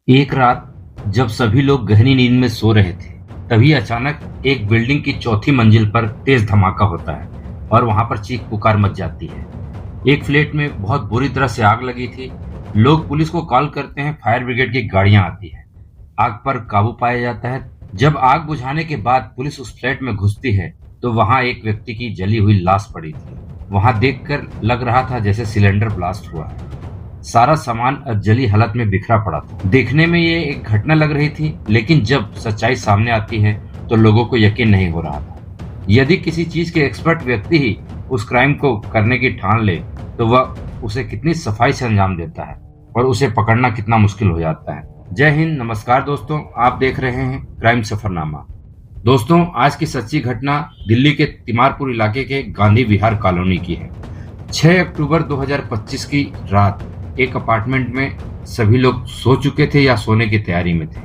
एक रात जब सभी लोग गहरी नींद में सो रहे थे, तभी अचानक एक बिल्डिंग की चौथी मंजिल पर तेज धमाका होता है और वहां पर चीख पुकार मच जाती है। एक फ्लैट में बहुत बुरी तरह से आग लगी थी। लोग पुलिस को कॉल करते हैं, फायर ब्रिगेड की गाड़ियां आती है, आग पर काबू पाया जाता है। जब आग बुझाने के बाद पुलिस उस फ्लैट में घुसती है, तो वहां एक व्यक्ति की जली हुई लाश पड़ी थी। वहां देखकर लग रहा था जैसे सिलेंडर ब्लास्ट हुआ है। सारा सामान जली हालत में बिखरा पड़ा था। देखने में ये एक घटना लग रही थी, लेकिन जब सच्चाई सामने आती है तो लोगों को यकीन नहीं हो रहा था। यदि किसी चीज के एक्सपर्ट व्यक्ति ही उस क्राइम को करने की ठान ले, तो वह उसे कितनी सफाई से अंजाम देता है और उसे पकड़ना कितना मुश्किल हो जाता है। जय हिंद, नमस्कार दोस्तों, आप देख रहे हैं क्राइम सफरनामा। दोस्तों, आज की सच्ची घटना दिल्ली के तिमारपुर इलाके के गांधी विहार कॉलोनी की है। 6 अक्टूबर 2025 की रात एक अपार्टमेंट में सभी लोग सो चुके थे या सोने की तैयारी में थे।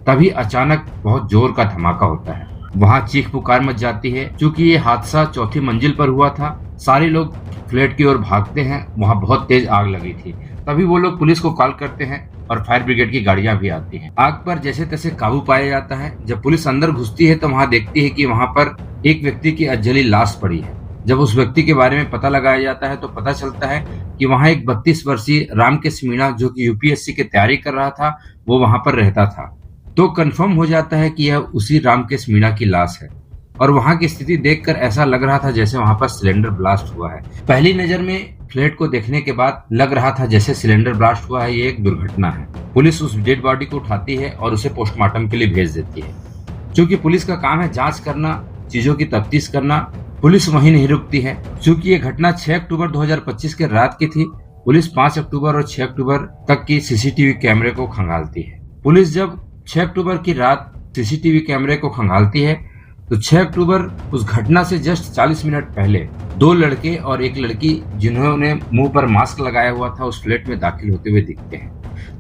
तभी अचानक बहुत जोर का धमाका होता है। वहां चीख पुकार मच जाती है। क्योंकि ये हादसा चौथी मंजिल पर हुआ था, सारे लोग फ्लैट की ओर भागते हैं। वहां बहुत तेज आग लगी थी। तभी वो लोग पुलिस को कॉल करते हैं और फायर ब्रिगेड की गाड़ियां भी आती हैं। आग पर जैसे तैसे काबू पाया जाता है। जब पुलिस अंदर घुसती है तो वहां देखती है कि वहां पर एक व्यक्ति की जली लाश पड़ी है। जब उस व्यक्ति के बारे में पता लगाया जाता है तो पता चलता है कि वहां एक 32 वर्षीय रामकेश मीणा, जो कि यूपीएससी की तैयारी कर रहा था, वो वहां पर रहता था। तो कंफर्म हो जाता है कि यह उसी रामकेश मीणा की लाश है। और वहां की स्थिति देखकर ऐसा लग रहा था जैसे वहां पर सिलेंडर ब्लास्ट हुआ है। पहली नजर में फ्लैट को देखने के बाद लग रहा था जैसे सिलेंडर ब्लास्ट हुआ है, ये एक दुर्घटना है। पुलिस उस डेड बॉडी को उठाती है और उसे पोस्टमार्टम के लिए भेज देती है। क्योंकि पुलिस का काम है जांच करना, चीजों की तफ्तीश करना, पुलिस वहीं नहीं रुकती है। क्योंकि ये घटना 6 अक्टूबर 2025 के रात की थी, पुलिस 5 अक्टूबर और 6 अक्टूबर तक की सीसीटीवी कैमरे को खंगालती है। पुलिस जब 6 अक्टूबर की रात सीसीटीवी कैमरे को खंगालती है, तो 6 अक्टूबर उस घटना से जस्ट 40 मिनट पहले 2 लड़के और एक लड़की, जिन्होंने मुंह पर मास्क लगाया हुआ था, उस फ्लैट में दाखिल होते हुए दिखते हैं।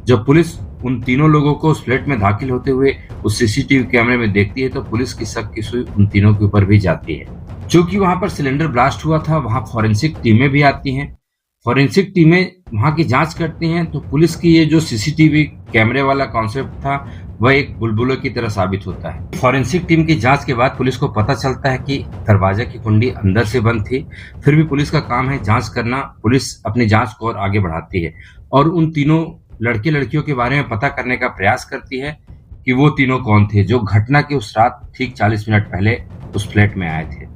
जब पुलिस उन तीनों लोगों को उस फ्लैट में दाखिल होते हुए उस सीसीटीवी कैमरे में देखती है, तो पुलिस की शक की सुई उन तीनों के ऊपर भी जाती है। क्योंकि वहां पर सिलेंडर ब्लास्ट हुआ था, वहां फॉरेंसिक टीमें भी आती हैं। फॉरेंसिक टीमें वहां की जांच करती हैं। तो पुलिस की ये जो सीसीटीवी कैमरे वाला कॉन्सेप्ट था, वह एक बुलबुले की तरह साबित होता है। फॉरेंसिक टीम की जांच के बाद पुलिस को पता चलता है कि दरवाजा की कुंडी अंदर से बंद थी। फिर भी पुलिस का काम है जांच करना। पुलिस अपनी जांच को और आगे बढ़ाती है और उन तीनों लड़के लड़कियों के बारे में पता करने का प्रयास करती है कि वो तीनों कौन थे जो घटना की उस रात ठीक 40 मिनट पहले उस फ्लैट में आए थे।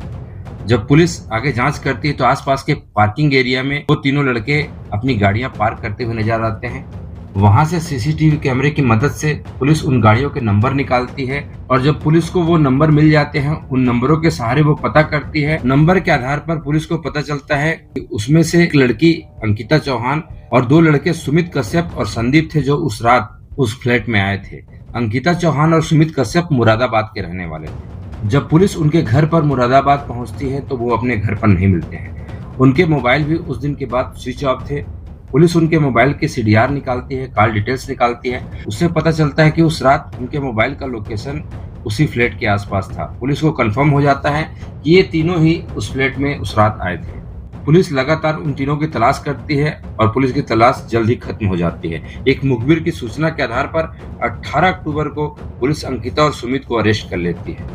जब पुलिस आगे जांच करती है तो आसपास के पार्किंग एरिया में वो तीनों लड़के अपनी गाड़ियां पार्क करते हुए नजर आते हैं। वहां से सीसीटीवी कैमरे की मदद से पुलिस उन गाड़ियों के नंबर निकालती है और जब पुलिस को वो नंबर मिल जाते हैं, उन नंबरों के सहारे वो पता करती है। नंबर के आधार पर पुलिस को पता चलता है कि उसमें से एक लड़की अंकिता चौहान और 2 लड़के सुमित कश्यप और संदीप थे, जो उस रात उस फ्लैट में आए थे। अंकिता चौहान और सुमित कश्यप मुरादाबाद के रहने वाले थे। जब पुलिस उनके घर पर मुरादाबाद पहुंचती है तो वो अपने घर पर नहीं मिलते हैं। उनके मोबाइल भी उस दिन के बाद स्विच ऑफ थे। पुलिस उनके मोबाइल के सीडीआर निकालती है, कॉल डिटेल्स निकालती है। उससे पता चलता है कि उस रात उनके मोबाइल का लोकेशन उसी फ्लैट के आसपास था। पुलिस को कंफर्म हो जाता है कि ये तीनों ही उस फ्लैट में उस रात आए थे। पुलिस लगातार उन तीनों की तलाश करती है और पुलिस की तलाश जल्द ही खत्म हो जाती है। एक मुखबिर की सूचना के आधार पर 18 अक्टूबर को पुलिस अंकिता और सुमित को अरेस्ट कर लेती है।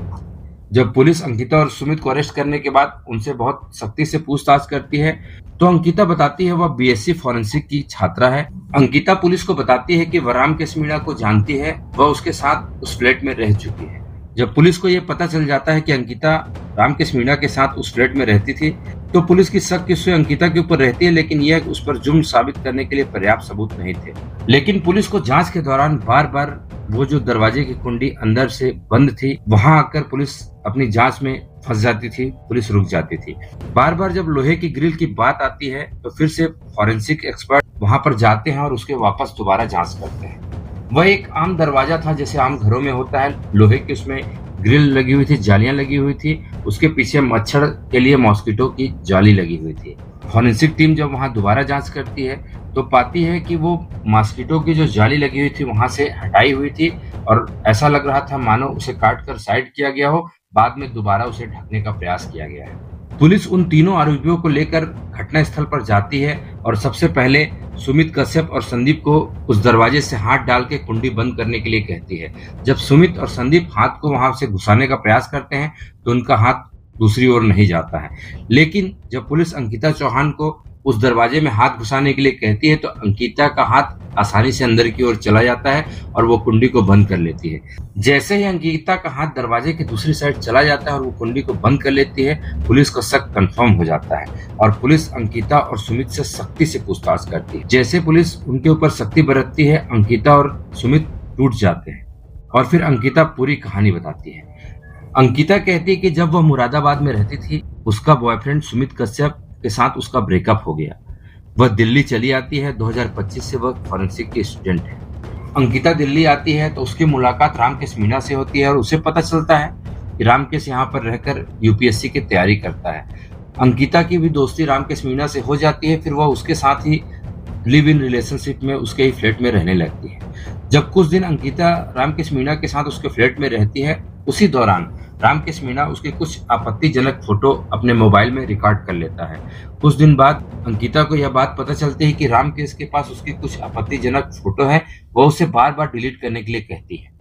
जब पुलिस अंकिता और सुमित को अरेस्ट करने के बाद उनसे बहुत सख्ती से पूछताछ करती है, तो अंकिता बताती है वह बीएससी फॉरेंसिक की छात्रा है। अंकिता पुलिस को बताती है कि वह रामकेश मीणा को जानती है, वह उसके साथ उस फ्लैट में रह चुकी है। जब पुलिस को यह पता चल जाता है कि अंकिता रामकेश मीणा के साथ उस फ्लैट में रहती थी, तो पुलिस की शक की सुई अंकिता के ऊपर रहती है, लेकिन यह उस पर जुर्म साबित करने के लिए पर्याप्त सबूत नहीं थे। लेकिन पुलिस को जांच के दौरान बार बार वो जो दरवाजे की कुंडी अंदर से बंद थी, वहां आकर पुलिस अपनी जांच में फंस जाती थी। पुलिस रुक जाती थी। बार बार जब लोहे की ग्रिल की बात आती है तो फिर से फॉरेंसिक एक्सपर्ट वहां पर जाते हैं और उसके वापस दोबारा जांच करते हैं। वह एक आम दरवाजा था, जैसे आम घरों में होता है। लोहे की उसमें ग्रिल लगी हुई थी, जालियां लगी हुई थी। उसके पीछे मच्छर के लिए मॉस्किटो की जाली लगी हुई थी। फॉरेंसिक टीम जब वहां दोबारा जांच करती है तो पाती है कि वो मॉस्किटो की जो जाली लगी हुई थी वहां से हटाई हुई थी और ऐसा लग रहा था मानो उसे काट कर साइड किया गया हो, बाद में दोबारा उसे ढकने का प्रयास किया गया है। पुलिस उन तीनों आरोपियों को लेकर घटनास्थल पर जाती है और सबसे पहले सुमित कश्यप और संदीप को उस दरवाजे से हाथ डाल के कुंडी बंद करने के लिए कहती है। जब सुमित और संदीप हाथ को वहां से घुसाने का प्रयास करते हैं तो उनका हाथ दूसरी ओर नहीं जाता है। लेकिन जब पुलिस अंकिता चौहान को उस दरवाजे में हाथ घुसाने के लिए कहती है तो अंकिता का हाथ आसानी से अंदर की ओर चला जाता है और वो कुंडी को बंद कर लेती है। जैसे ही अंकिता का हाथ दरवाजे की दूसरी साइड चला जाता है और वो कुंडी को बंद कर लेती है, पुलिस का शक कंफर्म हो जाता है और पुलिस अंकिता और सुमित से सख्ती से पूछताछ करती है। जैसे पुलिस उनके ऊपर सख्ती बरतती है, अंकिता और सुमित टूट जाते हैं और फिर अंकिता पूरी कहानी बताती है। अंकिता कहती है कि जब वह मुरादाबाद में रहती थी, उसका बॉयफ्रेंड सुमित कश्यप के साथ उसका ब्रेकअप हो गया। वह दिल्ली चली आती है। 2025 से वह फॉरेंसिक की स्टूडेंट है। अंकिता दिल्ली आती है तो उसकी मुलाकात रामकेश मीणा से होती है और उसे पता चलता है कि रामकेश यहाँ पर रहकर यूपीएससी की तैयारी करता है। अंकिता की भी दोस्ती रामकेश मीणा से हो जाती है। फिर वह उसके साथ ही लिव इन रिलेशनशिप में उसके ही फ्लैट में रहने लगती है। जब कुछ दिन अंकिता रामकेश मीणा के साथ उसके फ्लैट में रहती है, उसी दौरान रामकेश मीणा उसके कुछ आपत्तिजनक फोटो अपने मोबाइल में रिकॉर्ड कर लेता है। कुछ दिन बाद अंकिता को यह बात पता चलती है कि रामकेश के पास उसकी कुछ आपत्तिजनक फोटो है। वह उसे बार बार डिलीट करने के लिए कहती है।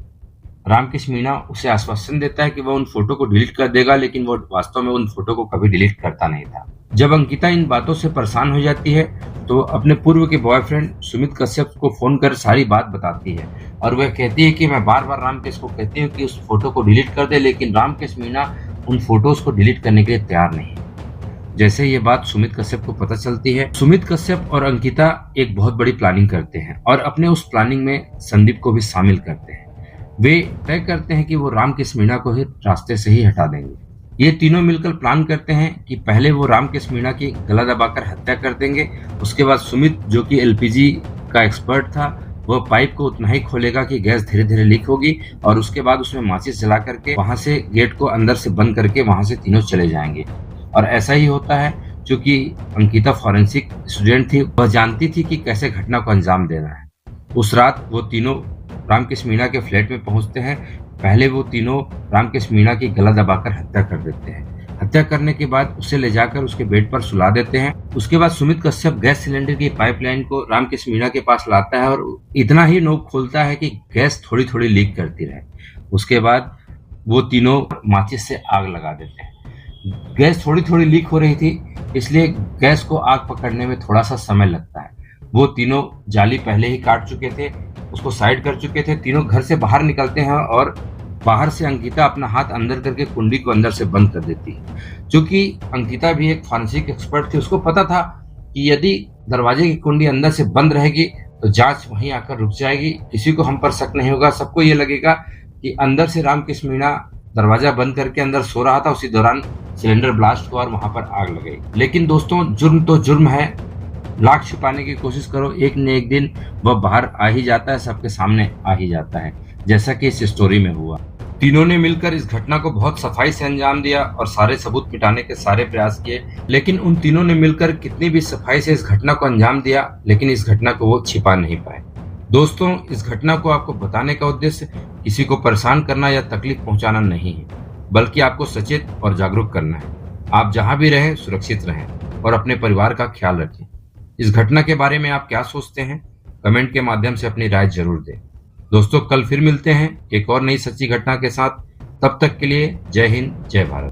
रामकेश मीणा उसे आश्वासन देता है कि वह उन फोटो को डिलीट कर देगा, लेकिन वह वास्तव में उन फोटो को कभी डिलीट करता नहीं था। जब अंकिता इन बातों से परेशान हो जाती है तो अपने पूर्व के बॉयफ्रेंड सुमित कश्यप को फोन कर सारी बात बताती है और वह कहती है कि मैं बार बार रामकेश को कहती हूँ कि उस फोटो को डिलीट कर दे, लेकिन रामकेश मीणा उन फोटोज को डिलीट करने के लिए तैयार नहीं है। जैसे ये बात सुमित कश्यप को पता चलती है, सुमित कश्यप और अंकिता एक बहुत बड़ी प्लानिंग करते हैं और अपने उस प्लानिंग में संदीप को भी शामिल करते हैं। वे तय करते हैं कि वो रामकेश मीणा को ही रास्ते से ही हटा देंगे। ये तीनों मिलकर प्लान करते हैं कि पहले वो रामकेश मीणा की गला दबाकर हत्या कर देंगे। उसके बाद सुमित, जो कि एलपीजी का एक्सपर्ट था, वह पाइप को उतना ही खोलेगा कि गैस धीरे धीरे लीक होगी और उसके बाद उसमें माचिस जला करके वहां से गेट को अंदर से बंद करके वहां से तीनों चले जाएंगे। और ऐसा ही होता है, क्योंकि अंकिता फॉरेंसिक स्टूडेंट थी, वह जानती थी कि कैसे घटना को अंजाम देना है। उस रात वो तीनों रामकेश मीणा के फ्लैट में पहुंचते हैं। पहले वो तीनों रामकेश मीणा की गला दबाकर हत्या कर देते हैं। हत्या करने के बाद उसे ले जाकर उसके बेड पर सुला देते हैं। उसके बाद सुमित कश्यप गैस सिलेंडर की पाइपलाइन को रामकेश मीणा के पास लाता है और इतना ही नोक खोलता है कि गैस थोड़ी थोड़ी लीक करती रहे। उसके बाद वो तीनों माचिस से आग लगा देते हैं। गैस थोड़ी थोड़ी लीक हो रही थी, इसलिए गैस को आग पकड़ने में थोड़ा सा समय लगता है। वो तीनों जाली पहले ही काट चुके थे, उसको साइड कर चुके थे। तीनों घर से बाहर निकलते हैं और बाहर से अंकिता अपना हाथ अंदर करके कुंडी को अंदर से बंद कर देती है। क्योंकि अंकिता भी एक फॉरेंसिक एक्सपर्ट थी, उसको पता था कि यदि दरवाजे की कुंडी अंदर से बंद रहेगी तो जांच वहीं आकर रुक जाएगी, किसी को हम पर शक नहीं होगा। सबको ये लगेगा कि अंदर से रामकेश मीणा दरवाजा बंद करके अंदर सो रहा था, उसी दौरान सिलेंडर ब्लास्ट हुआ और वहां पर आग लग गई। लेकिन दोस्तों, जुर्म तो जुर्म है, लाख छुपाने की कोशिश करो, एक न एक दिन वह बाहर आ ही जाता है, सबके सामने आ ही जाता है, जैसा कि इस स्टोरी में हुआ। तीनों ने मिलकर इस घटना को बहुत सफाई से अंजाम दिया और सारे सबूत मिटाने के सारे प्रयास किए। लेकिन उन तीनों ने मिलकर कितनी भी सफाई से इस घटना को अंजाम दिया, लेकिन इस घटना को वो छिपा नहीं पाए। दोस्तों, इस घटना को आपको बताने का उद्देश्य किसी को परेशान करना या तकलीफ पहुंचाना नहीं है, बल्कि आपको सचेत और जागरूक करना है। आप जहां भी रहें, सुरक्षित रहें और अपने परिवार का ख्याल रखें। इस घटना के बारे में आप क्या सोचते हैं? कमेंट के माध्यम से अपनी राय जरूर दें। दोस्तों, कल फिर मिलते हैं एक और नई सच्ची घटना के साथ। तब तक के लिए जय हिंद, जय भारत।